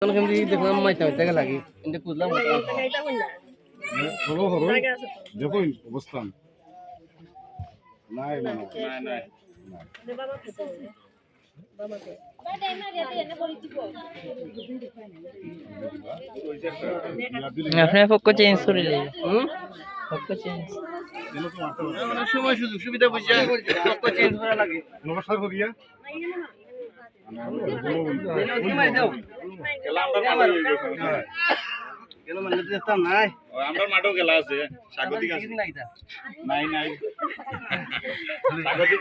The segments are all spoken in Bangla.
দেখলাম মাইতে মাইতে লাগে কিন্তু বুঝলাম দেখো অবস্থান নাই নাই নাই আপনার পক্ষ চেঞ্জ করে দিই পক্ষ চেঞ্জ সময় সুযোগ সুবিধা বুঝে পক্ষ চেঞ্জ করা লাগে নমস্কার করিয়া আমরা মাঠও খেলা আছে স্বাগতিক আছে নাই নাই স্বাগতিক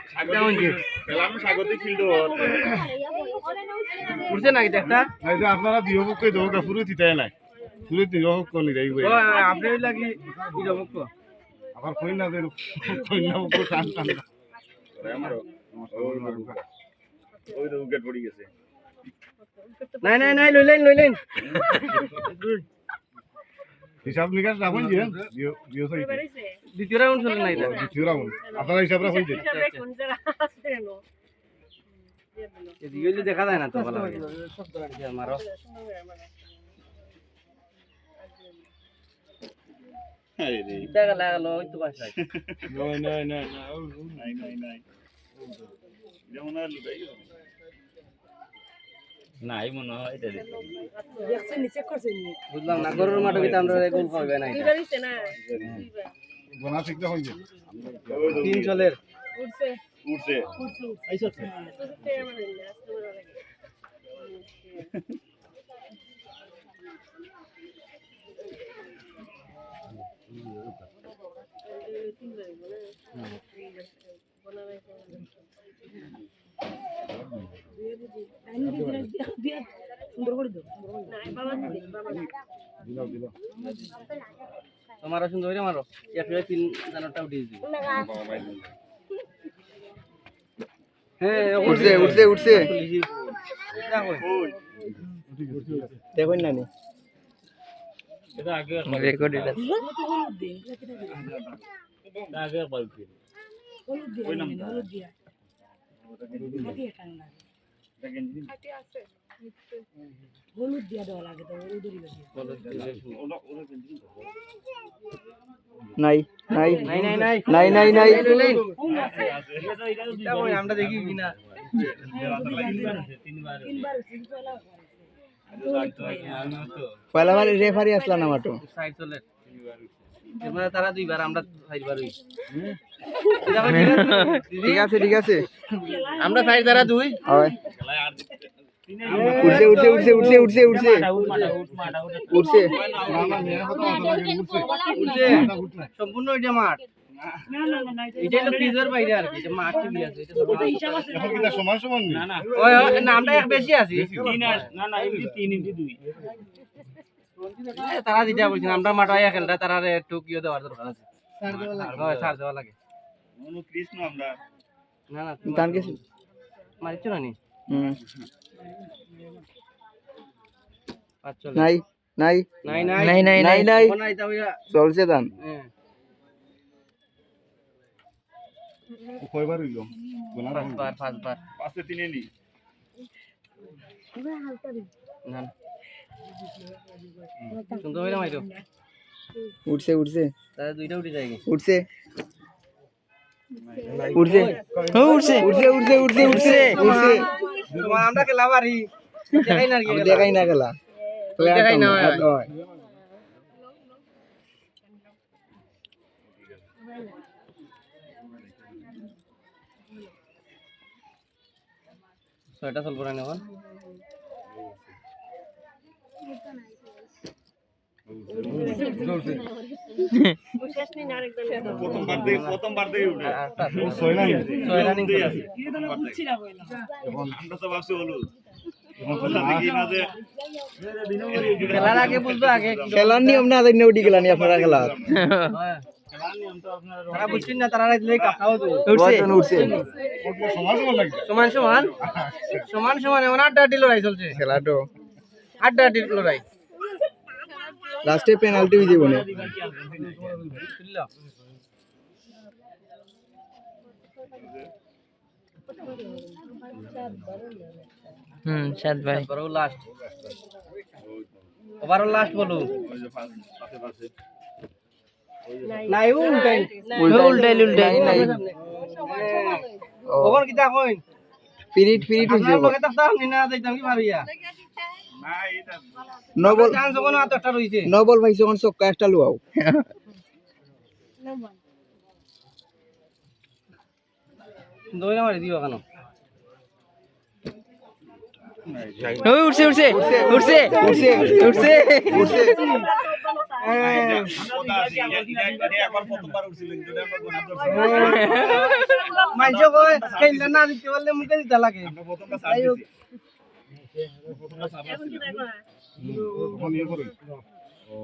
খেলাম স্বাগতিক ফিল্ড উঠছে নাকি একটা এই যে আপনারা বিহপক্ষে দৌড়া পুরো দিতে নাই পুরো বিহপক্ষ নি যাই আপনি লাগি বিহপক্ষ আবার কই না যে কই না পক্ষ টান টান আমারও ওই তো উইকেট পড়ে গেছে নাই নাই নাই লইলেন হিসাব নিকাশ রাখুন যে বিও সাইড দ্বিতীয় রাউন্ড চলে নাই দ্বিতীয় রাউন্ড আপনারা হিসাব রাখুন যে এদিকে দেখা যায় না তো ভালো মারো দেখা লাগালো ওই তো বাসায় নাই যেমন আর লুকাই নাই মনে হয় এটা দেখছেন নিচে করছেন বুঝলাম না গরুর মাঠে কিন্তু আমরা গোল খাবে না দুইবার হইছে না গোনা ঠিক হই যে তিন চলের উঠছে আইছো উঠছে মানে আস্তে বড় লাগে তোমার সুন্দর করে মারো একটা তিন জানাটা উঠিয়ে দিই হ্যাঁ উঠছে উঠছে উঠছে দেখুন না এটা আগে রেকর্ড এটা আগে বলছি ওই নাম হলুদ দিয়া দেওয়া লাগে তো নাই নাই নাই নাই নাই নাই নাই নাই আমরা দেখি কিনা পয়লা বারে রেফারি আসলা না মাটো সাইড চলে এবারে তারা দুইবার আমরা চারবার হই ঠিক আছে আমরা সাইড তারা দুই হয় উঠছে উঠছে উঠছে উঠছে উঠছে উঠছে উঠছে উঠছে সম্পূর্ণ এটা মাঠ এটা হলো ফ্রিজের বাইরে আর কি এটা মাঠ কি আছে এটা হিসাব আছে এখন কি সমান সমান না না ওই নামটা এক বেশি আছে না না এই 3 ইঞ্চি 2 তারা যেটা বলছেন আমরা মাঠ আয়া খেলটা তারা একটু কিও দেওয়ার দরকার আছে সার দেওয়া লাগে অনু কৃষ্ণ আমরা না না গান গেছে মারিছ না নি নাই নাই নাই নাই নাই নাই নাই নাই তা ওইয়া চলছে দান কয়বার হইলো গোনা পাঁচবার পাঁচে তিনে নি না সুন্দর হইলা মাইরো উঠছে উঠছে তাহলে দুইটা উঠে যায় উঠছে উঠছে উঠছে উঠছে উঠছে উঠছে উঠছে উঠছে তোমার আমরা খেলা পারি দেখাই না কি দেখাই না গেলা দেখাই না হয় ছয়টা চলবো না এখন প্রথমবার দেই উঠে ছয় নাই ছয়টা নিং আমরা তো ভাবছি হলো দেখি না যে খেলার আগে বুঝবো আগে খেলার নিয়ম না জানি উঠি গেলানি আপনারা খেলা তারা বুঝছেন না তারা দিলে কাটাও তো উঠছে উঠছে সমান সমান লাগে সমান সমান সমান সমান এমন আড্ডাআড্ডি লড়াই চলছে খেলাটো আড্ডাআড্ডি লড়াই লাস্টে পেনাল্টি হয়ে যাবে না সাত ভাই লাস্ট ওভারঅল লাস্ট বলো ওই যে পাশে পাশে নাই উল্টাই উল্টাই উল্টাই নাই ওখান কিতা কইন পিরিট হইছে আপনার লগে তাফতা আমি না যাইতাম কি পারিয়া না এটা নবল চান্স ওখানে আতটা রইছে নবল ভাই যখন চক্কা একটা লুয়াও দই না মারি দিও কেন ওই উঠছে উঠছে উঠছে উঠছে উঠছে উঠছে একবার প্রথমবার উঠছিলেন যদি আমরা গোনা করছি মাইজে কই কেন না দিতে বললে মুখে দিতে লাগে আমরা প্রথমবার সার্ভিস প্রথমবার সার্ভিস এখন কি দেখো তখন ইয়ে করে